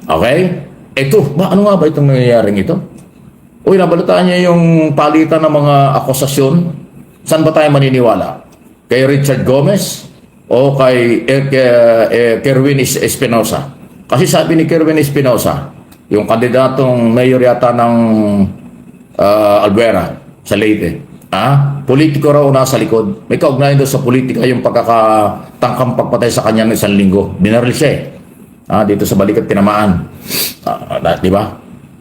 Okay? Ito, ano nga ba itong nangyayaring ito? Uy, nabalitaan niya yung palitan ng mga akusasyon. Saan ba tayo maniniwala? Kay Richard Gomez o kay Kerwin Espinosa? Kasi sabi ni Kerwin Espinosa, yung kandidatong mayor yata ng Albuera sa Leyte, politiko raw nasa likod. May kaugnayan doon sa politika yung pagkakatangkang pagpatay sa kanya ng 1 linggo. Binaril siya dito sa balikat tinamaan. Di ba?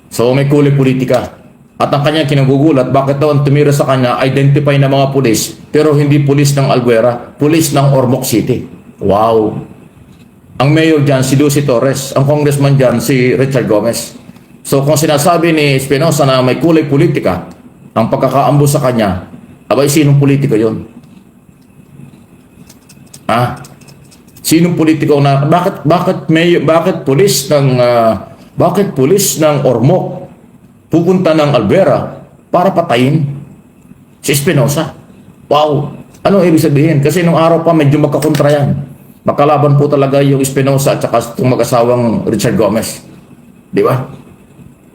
So may kulay politika. At ang kanyang kinagugulat, bakit daw ang tumira sa kanya, identify na mga pulis, pero hindi pulis ng Albuera, pulis ng Ormoc City. Wow! Ang mayor dyan, si Lucy Torres. Ang congressman dyan, si Richard Gomez. So kung sinasabi ni Espinosa na may kulay politika, ang pagkakaambo sa kanya, abay, sinong politiko yun? Sinong politiko na, bakit pulis ng Ormoc pupunta ng Albuera para patayin si Espinosa? Wow! Ano ibig sabihin? Kasi nung araw pa medyo magkakontra yan. Makalaban po talaga yung Espinosa at saka itong mag-asawang Richard Gomez. Di ba?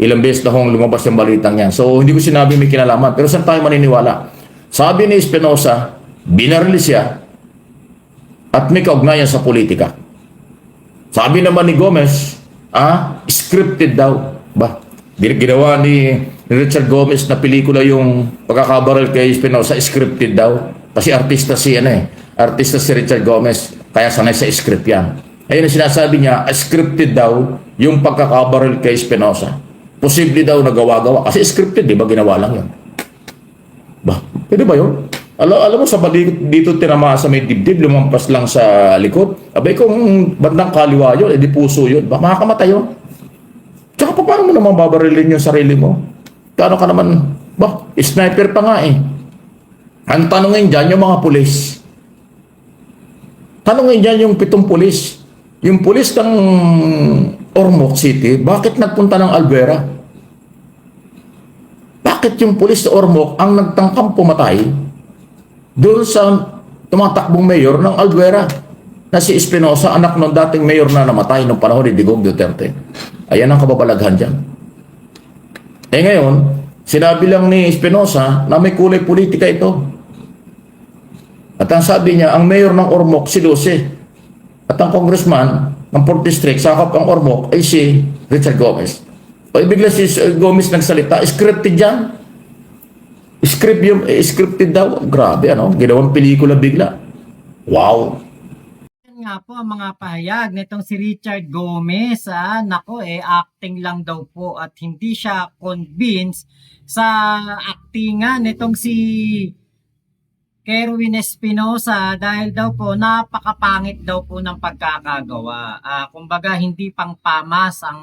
Ilang beses na hong lumabas yung balitang yan. So hindi ko sinabi may kinalaman. Pero saan tayo maniniwala? Sabi ni Espinosa, binaril siya at may kaugnayan sa politika. Sabi naman ni Gomez, scripted daw. Ba? Ginawa ni Richard Gomez na pelikula yung pagkakabaril kay Espinosa, scripted daw. Kasi artista si Richard Gomez, kaya sanay sa script yan. Ayun ang sinasabi niya, scripted daw yung pagkakabaril kay Espinosa. Posible daw nagawa-gawa. Kasi scripted, di ba? Ginawa lang yan. Ba? Pwede ba yun? Alam mo, sa balik dito tinama sa may dibdib, lumampas lang sa likod. Abay, kung bandang kaliwa yun, edi puso yun. Ba, makakamatay yun. Tsaka paano mo naman babarilin yung sarili mo? Paano ka naman, sniper pa nga eh. Ang tanongin dyan, yung mga pulis. Tanongin dyan yung 7 pulis. Yung pulis ng Ormoc City, bakit nagpunta ng Albuera? Bakit yung pulis sa Ormoc ang nagtangkang pumatay doon sa tumatakbong mayor ng Albuera na si Espinosa, anak ng dating mayor na namatay noong panahon ni Digong Duterte? Ayan ang kababalaghan dyan. Ngayon, sinabi lang ni Espinosa na may kulay politika ito. At ang sabi niya, ang mayor ng Ormoc, si Lucy. At ang congressman ng 4th District, sakop ang Ormoc, ay si Richard Gomez. O bigla si Gomez nagsalita, scripted yan. Scripted daw. Grabe, ginawang pelikula bigla. Wow. Nga po ang mga pahayag nitong si Richard Gomez. Nako acting lang daw po at hindi siya convinced sa actingan nitong si Kerwin Espinosa dahil daw po napakapangit daw po ng pagkakagawa. Kumbaga hindi pang pamas ang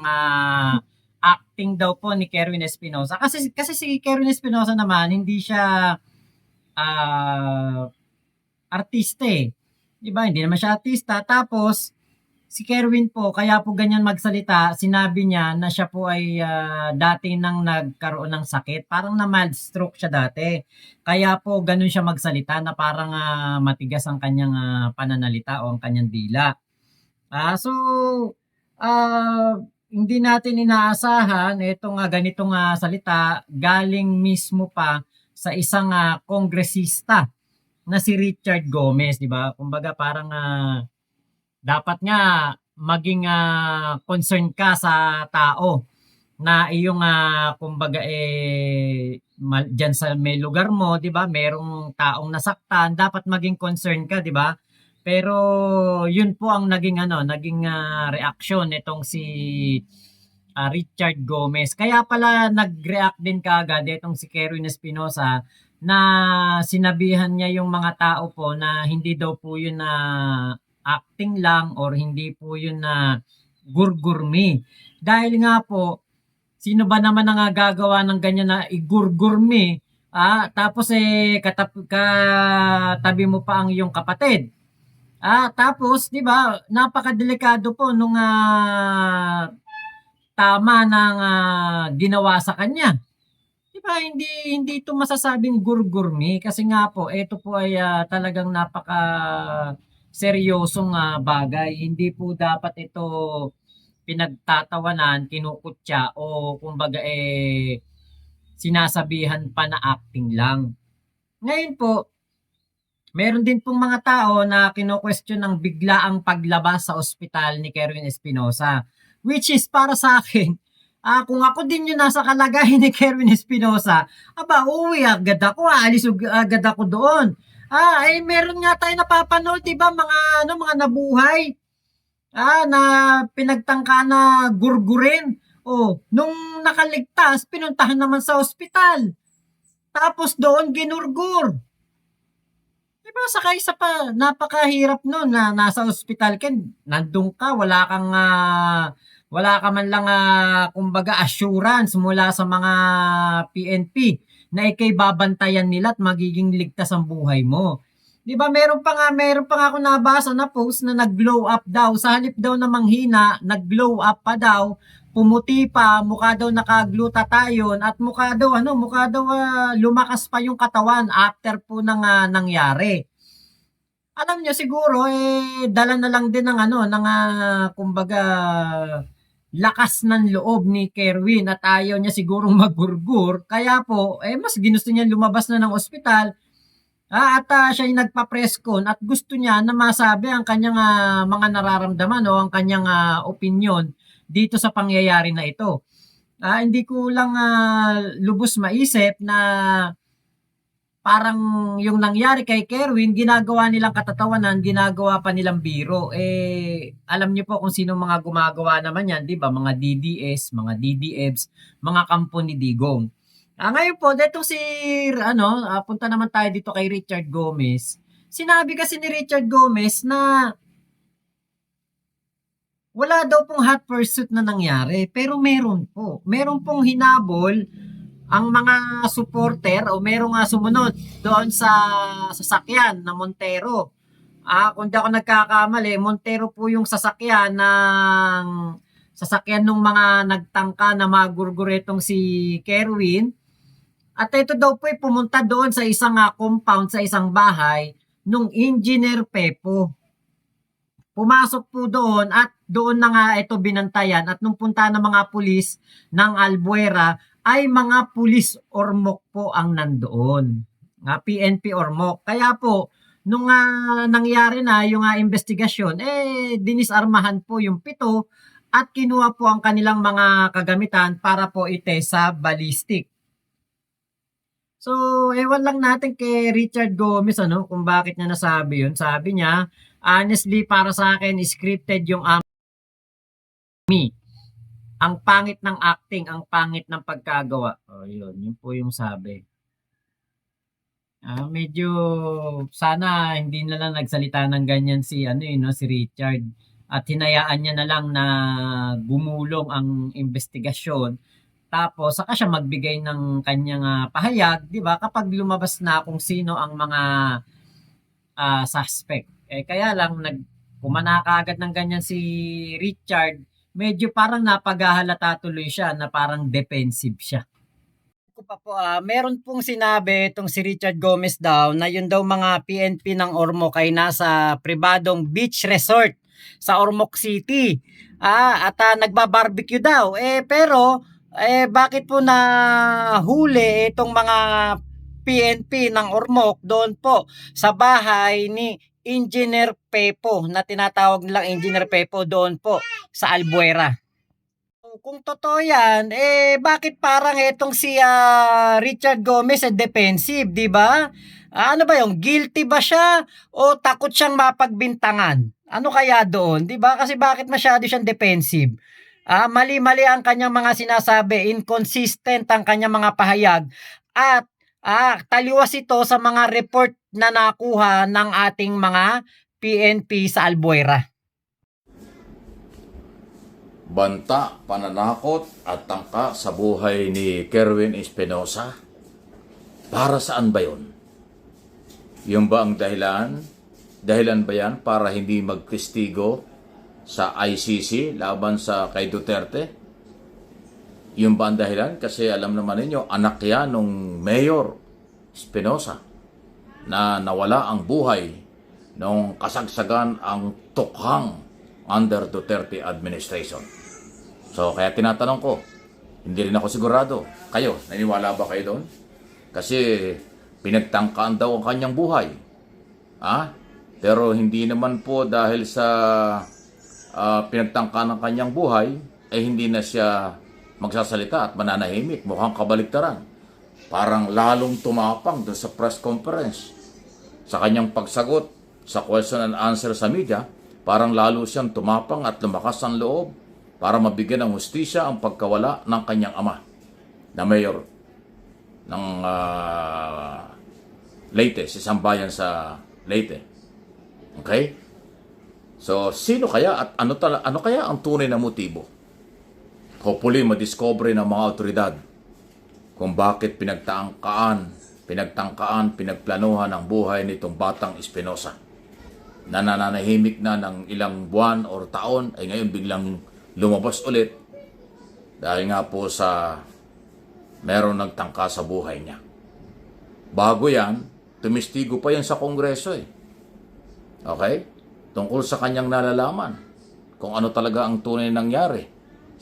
acting daw po ni Kerwin Espinosa. Kasi si Kerwin Espinosa naman hindi siya artista eh. Diba? Hindi naman siya artista. Tapos, si Kerwin po, kaya po ganyan magsalita, sinabi niya na siya po ay dati nang nagkaroon ng sakit. Parang na mild stroke siya dati. Kaya po ganun siya magsalita na parang matigas ang kanyang pananalita o ang kanyang dila. So, hindi natin inaasahan itong ganitong salita galing mismo pa sa isang kongresista na si Richard Gomez, di ba? Kumbaga parang dapat nga maging concern ka sa tao na iyong kumbaga diyan sa may lugar mo, 'di ba? Merong taong nasaktan, dapat maging concern ka, 'di ba? Pero yun po ang naging reaksyon nitong si Richard Gomez. Kaya pala nag-react din kaagad itong si Kerwin Espinosa na sinabihan niya yung mga tao po na hindi daw po yun na acting lang or hindi po yun na gurgurmi. Dahil nga po, sino ba naman ang gagawa ng ganyan na igurgurmi? Tapos katabi mo pa ang iyong kapatid. Tapos, di ba, napakadelikado po nung tama ng ginawa sa kanya. Diba, hindi ito masasabing gurgurmi kasi nga po ito po ay talagang napaka seryosong bagay. Hindi po dapat ito pinagtatawanan, kinukutya o kumbaga sinasabihan pa na acting lang. Ngayon po, meron din pong mga tao na kino-question ng biglaang paglabas sa ospital ni Kerwin Espinosa. Which is para sa akin, kung ako din yung nasa kalagayan ni Kerwin Espinosa, uuwi agad ako, aalis agad ako doon. Meron nga tayo napapanood, 'di ba, mga nabuhay. Na pinagtangka na gurgurin. Nung nakaligtas, pinuntahan naman sa ospital. Tapos doon ginurgur. Diba, saka isa pa, napakahirap nun na nasa ospital ka, nandun ka, wala ka man lang, kumbaga, assurance mula sa mga PNP na ikay babantayan nila at magiging ligtas ang buhay mo. Diba, meron pa nga ako nabasa na post na nag-glow up daw. Sa halip daw na manghina, nag-glow up pa daw, pumuti pa, mukha daw naka-glutathione at mukha daw lumakas pa yung katawan after po ng nangyari. Alam nyo siguro dala na lang din ng kumbaga lakas ng loob ni Kerwin at ayaw niya sigurong magurgur, kaya po mas ginusto niya lumabas na ng ospital. At siya yung nagpa-press con at gusto niya na masabi ang kanyang mga nararamdaman o ang kanyang opinion dito sa pangyayari na ito. Hindi ko lang lubos maisip na parang yung nangyari kay Kerwin, ginagawa nilang katatawanan, ginagawa pa nilang biro. Alam niyo po kung sino mga gumagawa naman yan, di ba? Mga DDS, mga DDFs, mga kampo ni Digong. Ngayon po, dito punta naman tayo dito kay Richard Gomez. Sinabi kasi ni Richard Gomez na wala daw pong hot pursuit na nangyari, pero meron po. Meron pong hinabol ang mga supporter o merong sumunod doon sa sasakyan na Montero. Kung di ako nagkakamali, Montero po yung sasakyan ng mga nagtangka na magurguretong si Kerwin. At ito daw po pumunta doon sa isang compound, sa isang bahay nung Engineer Pepo. Pumasok po doon at doon na nga ito binantayan at nung punta ng mga pulis ng Albuera ay mga pulis ormok po ang nandoon. PNP ormok. Kaya po, nung nangyari na yung investigasyon, dinisarmahan po yung 7 at kinuha po ang kanilang mga kagamitan para po itest sa ballistic. So, ewan lang natin kay Richard Gomez kung bakit niya nasabi yun. Sabi niya, honestly para sa akin, scripted yung me. Ang pangit ng acting, ang pangit ng pagkagawa. Yun po yung sabi. Medyo sana hindi na lang nagsalita ng ganyan si Richard at hinayaan niya na lang na gumulong ang investigasyon. Tapos saka siya magbigay ng kanyang pahayag, 'di ba? Kapag lumabas na kung sino ang mga suspect. Kaya lang kumanaka agad ng ganyan si Richard, medyo parang napaghahalata tuloy siya na parang defensive siya. Meron pong sinabi itong si Richard Gomez daw na yun daw mga PNP ng Ormoc ay nasa pribadong beach resort sa Ormoc City. At nagbabarbecue daw. Pero bakit po na huli itong mga PNP ng Ormoc doon po sa bahay ni Engineer Pepo na tinatawag nilang Engineer Pepo doon po sa Albuera? Kung totoo yan, bakit parang itong si Richard Gomez defensive, di ba? Ano ba yung guilty ba siya o takot siyang mapagbintangan? Ano kaya doon, di ba? Kasi bakit masyado siyang defensive? Mali-mali ang kanyang mga sinasabi, inconsistent ang kanyang mga pahayag at taliwas ito sa mga report na nakuha ng ating mga PNP sa Albuera. Banta, pananakot at tangka sa buhay ni Kerwin Espinosa? Para saan ba yun? Yung ba ang dahilan? Dahilan ba yan para hindi magtestigo sa ICC laban sa kay Duterte? Yung ba ang dahilan? Kasi alam naman ninyo, anak yan nung Mayor Espinosa na nawala ang buhay nung kasagsagan ang tukhang under Duterte administration. So, kaya tinatanong ko, hindi rin ako sigurado. Kayo, naniniwala ba kayo doon? Kasi pinagtangkaan daw ang kanyang buhay. Pero hindi naman po dahil sa pinagtangkaan ng kanyang buhay, hindi na siya magsasalita at mananahimik. Mukhang kabaligtaran. Parang lalong tumapang doon sa press conference. Sa kanyang pagsagot sa question and answer sa media, parang lalo siyang tumapang at lumakas ang loob para mabigyan ng hustisya ang pagkawala ng kanyang ama na mayor ng Leyte, sa isang bayan sa Leyte. Okay? So, sino kaya at ano kaya ang tunay na motibo? Hopefully, madiscover ng mga otoridad kung bakit pinagplanuhan ang buhay nitong batang Espinosa na nananahimik na ng ilang buwan o taon ay ngayon biglang lumabas ulit dahil nga po sa meron nagtangka sa buhay niya. Bago yan, tumistigo pa yan sa Kongreso eh. Okay? Tungkol sa kanyang nalalaman kung ano talaga ang tunay nangyari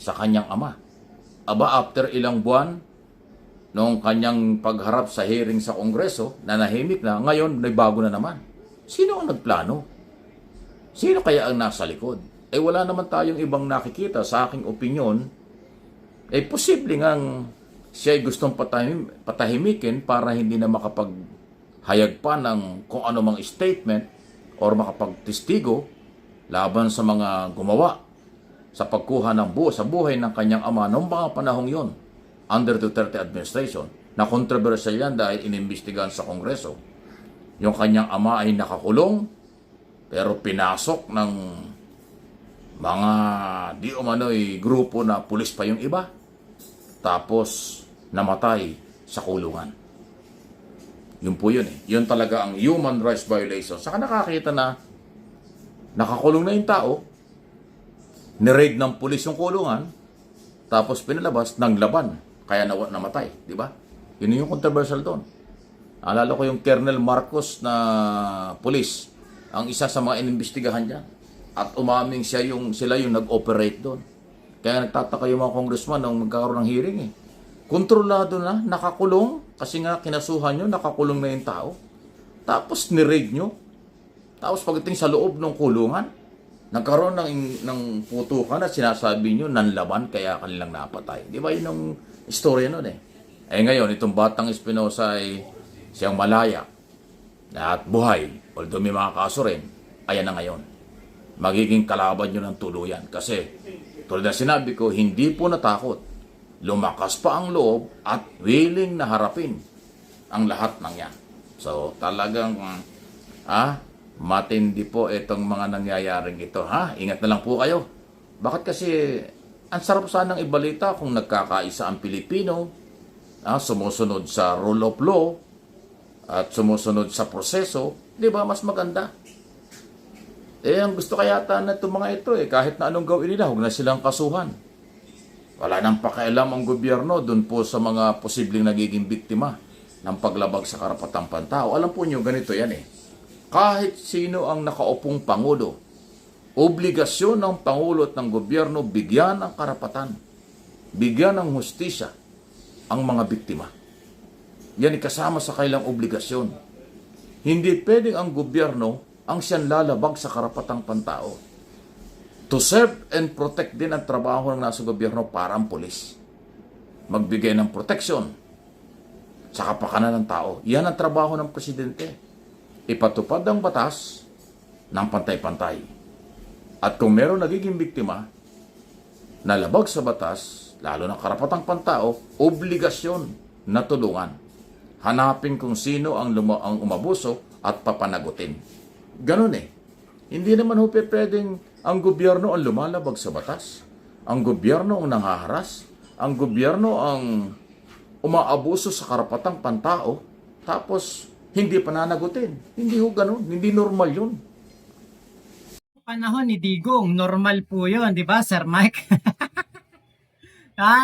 sa kanyang ama. After ilang buwan, noong kanyang pagharap sa hearing sa Kongreso, nanahimik na, ngayon may bago na naman. Sino ang nagplano? Sino kaya ang nasa likod? Wala naman tayong ibang nakikita. Sa aking opinyon, posible ngang siya ay gustong patahimikin para hindi na makapaghayag pa ng kung ano mang statement or makapagtestigo laban sa mga gumawa sa pagkuha ng sa buhay ng kanyang ama noong mga panahong yon under Duterte administration, na controversial yan dahil inimbestigahan sa Kongreso. Yung kanyang ama ay nakakulong, pero pinasok ng mga di umano'y grupo na pulis pa yung iba. Tapos, namatay sa kulungan. Yun po yun eh. Yun talaga ang human rights violation. Saka nakakita na nakakulong na yung tao, ni-raid ng pulis yung kulungan, tapos pinalabas ng laban. Kaya namatay, di ba? Yun yung controversial doon. Alala ko yung Colonel Marcos na pulis, ang isa sa mga inimbestigahan niya. At umaming sila yung nag-operate doon. Kaya nagtataka yung mga congressman nung magkakaroon ng hearing eh. Kontrolado na, nakakulong, kasi nga kinasuhan nyo, nakakulong na yung tao. Tapos ni-raid nyo. Tapos pagdating sa loob ng kulungan, nagkaroon ng putukan at sinasabi nyo, nanlaban, kaya kanilang napatay. Di ba yun ang istorya nun eh. Ngayon, itong batang Espinosa ay siyang malaya at buhay. Although may mga kaso rin, ayan na ngayon. Magiging kalaban nyo ng tuluyan. Kasi, tulad na sinabi ko, hindi po natakot. Lumakas pa ang loob at willing na harapin ang lahat ng yan. So, talagang, matindi po itong mga nangyayaring ito. Ingat na lang po kayo. Bakit kasi, ang sarap sanang ibalita kung nagkakaisa ang Pilipino, sumusunod sa rule of law, at sumusunod sa proseso, di ba, mas maganda. Ang gusto kaya na itong mga ito, kahit na anong gawin nila, huwag na silang kasuhan. Wala nang pakialam ang gobyerno dun po sa mga posibleng nagiging biktima ng paglabag sa karapatang pantao. Alam po nyo, ganito yan Kahit sino ang nakaupong Pangulo, obligasyon ng Pangulo at ng gobyerno bigyan ng karapatan, bigyan ng hustisya ang mga biktima. Yan kasama sa kailang obligasyon. Hindi pwedeng ang gobyerno ang siyang lalabag sa karapatang pantao. To serve and protect din ang trabaho ng nasa gobyerno para ang pulis. Magbigay ng proteksyon sa kapakanan ng tao. Yan ang trabaho ng presidente. Ipatupad ang batas ng pantay-pantay. At kung meron nagiging biktima, nalabag sa batas, lalo ng karapatang pantao, obligasyon na tulungan. Hanapin kung sino ang umabuso at papanagutin. Ganun Hindi naman pwedeng ang gobyerno ang lumalabag sa batas. Ang gobyerno ang nanghaharas. Ang gobyerno ang umaabuso sa karapatang pantao. Tapos, hindi pananagutin. Hindi ganun. Hindi normal yun. Panahon ni Digong, normal po yun, di ba, Sir Mike?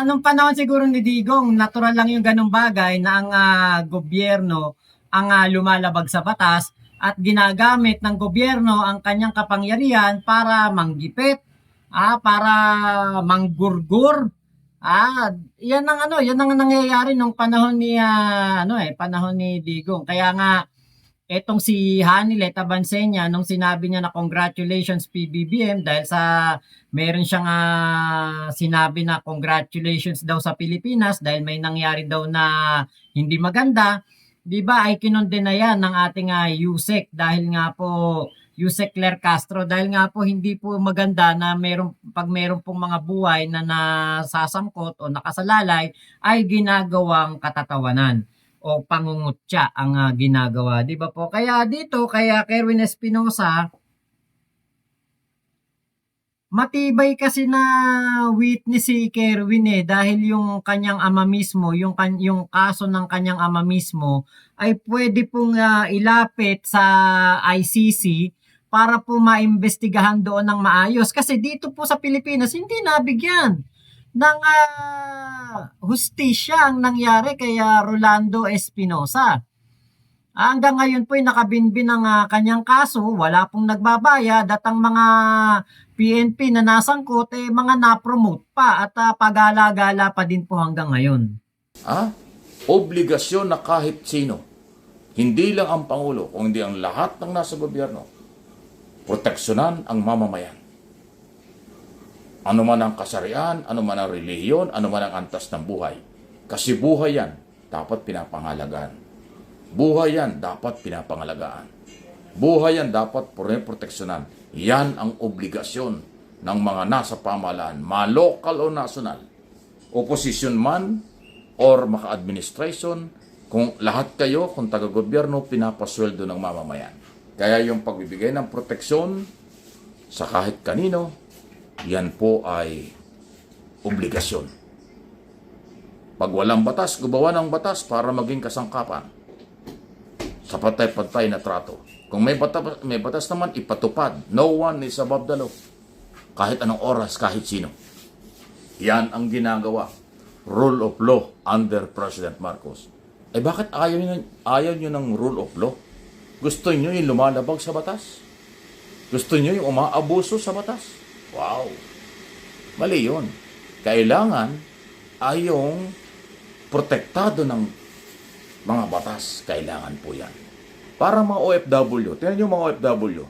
Nung panahon siguro ni Digong, natural lang yung ganung bagay na ang gobyerno ang lumalabag sa batas at ginagamit ng gobyerno ang kanyang kapangyarihan para manggipit, para manggurgur. Yan ang nangyayari nung panahon ni panahon ni Digong. Kaya nga etong si Hanile Tabansenya nung sinabi niya na congratulations PBBM dahil sa meron siyang sinabi na congratulations daw sa Pilipinas dahil may nangyari daw na hindi maganda, 'di ba? Ay kinondena yan ng ating Yusek dahil nga po Yusek Claire Castro dahil nga po hindi po maganda na pag meron pong mga buhay na nasasangkot o nakasalalay ay ginagawang katatawanan o pangungutya ang ginagawa, 'di ba po? Kaya dito, kaya Kerwin Espinosa, matibay kasi na witness si Kerwin dahil yung kanyang ama mismo, yung kaso ng kanyang ama mismo ay pwede pong ilapit sa ICC para po maimbestigahan doon ng maayos. Kasi dito po sa Pilipinas, hindi nabigyan ng hustisya ang nangyari kay Rolando Espinosa. Hanggang ngayon po ay nakabinbin ang kanyang kaso, wala pong nagbabayad at ang mga PNP na nasangkot mga na-promote pa at pag-alagala pa din po hanggang ngayon. Obligasyon na kahit sino, hindi lang ang Pangulo, kundi ang lahat ng nasa gobyerno, proteksyonan ang mamamayan. Ano man ang kasarian, ano man ang relihiyon, ano man ang antas ng buhay. Kasi buhay yan, dapat pinapangalagaan. Buhay yan, dapat pinapangalagaan. Buhay yan, dapat proteksyonan. Yan ang obligasyon ng mga nasa pamahalaan, ma-local o national, opposition man or maka-administration, kung lahat kayo, kung taga-gobyerno, pinapasweldo ng mamamayan. Kaya yung pagbibigay ng proteksyon sa kahit kanino, yan po ay obligasyon. Pag walang batas, gumawa ng batas para maging kasangkapan sa pantay-pantay na trato. Kung may batas naman, ipatupad. No one is above the law. Kahit anong oras, kahit sino. Yan ang ginagawa. Rule of law under President Marcos. Bakit ayaw nyo ng rule of law? Gusto nyo yung lumalabag sa batas? Gusto nyo yung umaabuso sa batas? Wow! Mali yun. Kailangan ay yung protektado ng mga batas. Kailangan po yan. Para mga OFW, tingnan nyo mga OFW,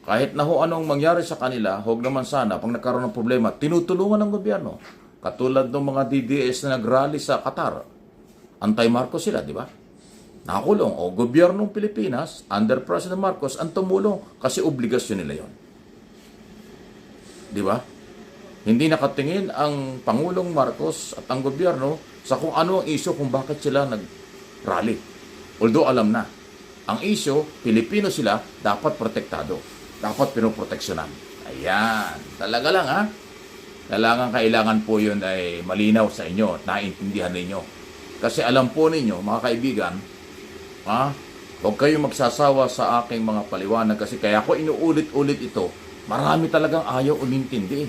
kahit na anong mangyari sa kanila, huwag naman sana, pag nagkaroon ng problema, tinutulungan ng gobyerno. Katulad ng mga DDS na nagrally sa Qatar. Anti-Marcos sila, di ba? Nakakulong. O gobyernong Pilipinas, under President Marcos, ang tumulong kasi obligasyon nila yon. Di ba? Hindi nakatingin ang Pangulong Marcos at ang gobyerno sa kung ano ang isyo kung bakit sila nag-rally. Although alam na, ang isyo, Pilipino sila, dapat protektado. Dapat pinoproteksyonan. Ayan. Talaga lang Kailangan po yun ay malinaw sa inyo at naiintindihan ninyo. Kasi alam po ninyo, mga kaibigan, huwag kayong magsasawa sa aking mga paliwanag kasi kaya ako inuulit-ulit ito. Marami talagang ayaw umintindi.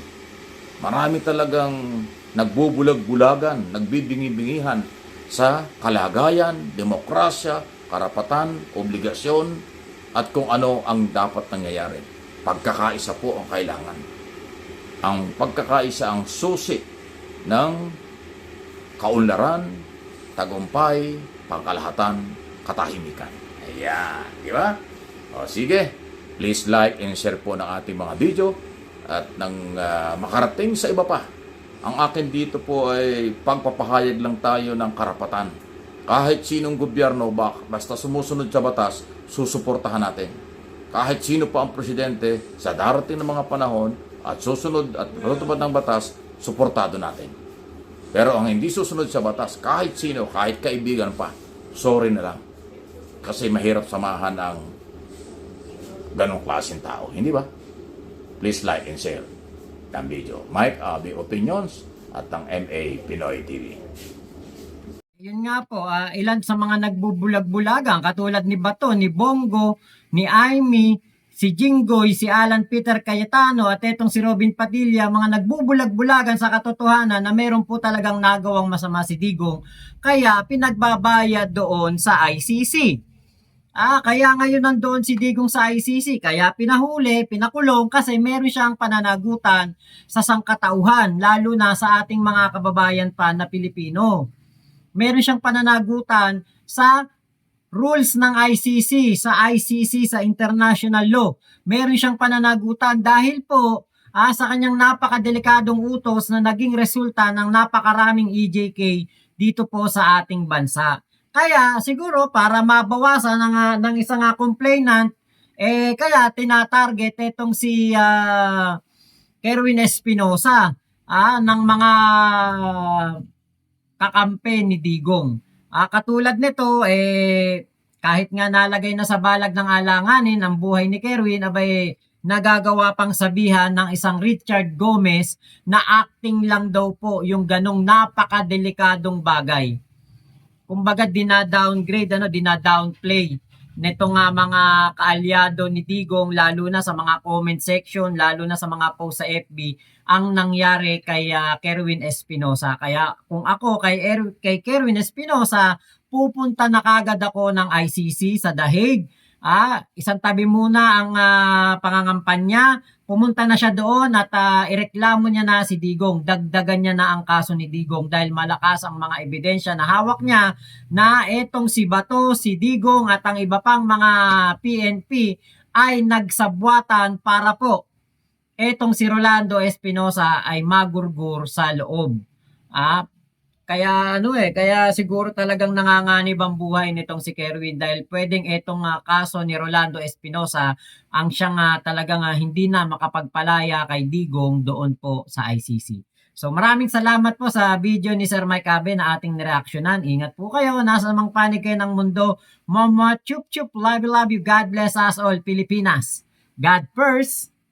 Marami talagang nagbubulag-bulagan, nagbibingi-bingihan sa kalagayan, demokrasya, karapatan, obligasyon, at kung ano ang dapat nangyayari. Pagkakaisa po ang kailangan. Ang pagkakaisa ang susi ng kaunlaran, tagumpay, pangkalahatan, katahimikan. Ayan, di ba? O sige, please like and share po ng ating mga video at nang makarating sa iba pa. Ang akin dito po ay pagpapahayag lang tayo ng karapatan. Kahit sinong gobyerno, basta sumusunod sa batas, susuportahan natin. Kahit sino pa ang presidente, sa darating na mga panahon at susunod at matutupad ng batas, suportado natin. Pero ang hindi susunod sa batas, kahit sino, kahit kaibigan pa, sorry na lang. Kasi mahirap samahan ang ganong klaseng tao. Hindi ba? Please like and share ng video. Mike Abi Opinions at ang MA Pinoy TV. Yun nga po, ilan sa mga nagbubulag-bulagan katulad ni Bato, ni Bongo, ni Aimee, si Jinggoy, si Alan Peter Cayetano at etong si Robin Padilla, mga nagbubulag-bulagan sa katotohanan na meron po talagang nagawang masama si Digong. Kaya pinagbabayad doon sa ICC. Kaya ngayon nandoon si Digong sa ICC, kaya pinahuli, pinakulong kasi meron siyang pananagutan sa sangkatauhan, lalo na sa ating mga kababayan pa na Pilipino. Meron siyang pananagutan sa rules ng ICC, sa international law. Meron siyang pananagutan dahil po sa kanyang napakadelikadong utos na naging resulta ng napakaraming EJK dito po sa ating bansa. Kaya siguro para mabawasan ng isang complainant, kaya tinatarget itong si Kerwin Espinosa ng mga kakampi ni Digong. Katulad nito, kahit nga nalagay na sa balag ng alanganin ang buhay ni Kerwin, abay nagagawa pang sabihan ng isang Richard Gomez na acting lang daw po yung ganong napakadelikadong bagay. Kumbaga dina-downgrade, dina-downplay nito nga mga kaalyado ni Digong, lalo na sa mga comment section, lalo na sa mga post sa FB, ang nangyari kay Kerwin Espinosa. Kaya kung ako kay Kerwin Espinosa, pupunta na kagad ako ng ICC sa The Hague. Isang tabi muna ang pangangampanya, pumunta na siya doon at ireklamo niya na si Digong, dagdagan niya na ang kaso ni Digong dahil malakas ang mga ebidensya na hawak niya na etong si Bato, si Digong at ang iba pang mga PNP ay nagsabwatan para po etong si Rolando Espinosa ay magurgur sa loob. Kaya siguro talagang nanganganib ang buhay nitong si Kerwin dahil pwedeng etong kaso ni Rolando Espinosa ang siyang talagang hindi na makapagpalaya kay Digong doon po sa ICC. So maraming salamat po sa video ni Sir Mike Abe na ating nireaksyonan. Ingat po kayo, nasa namang panig kayo ng mundo. Mama chup chup, love you, God bless us all, Pilipinas. God first!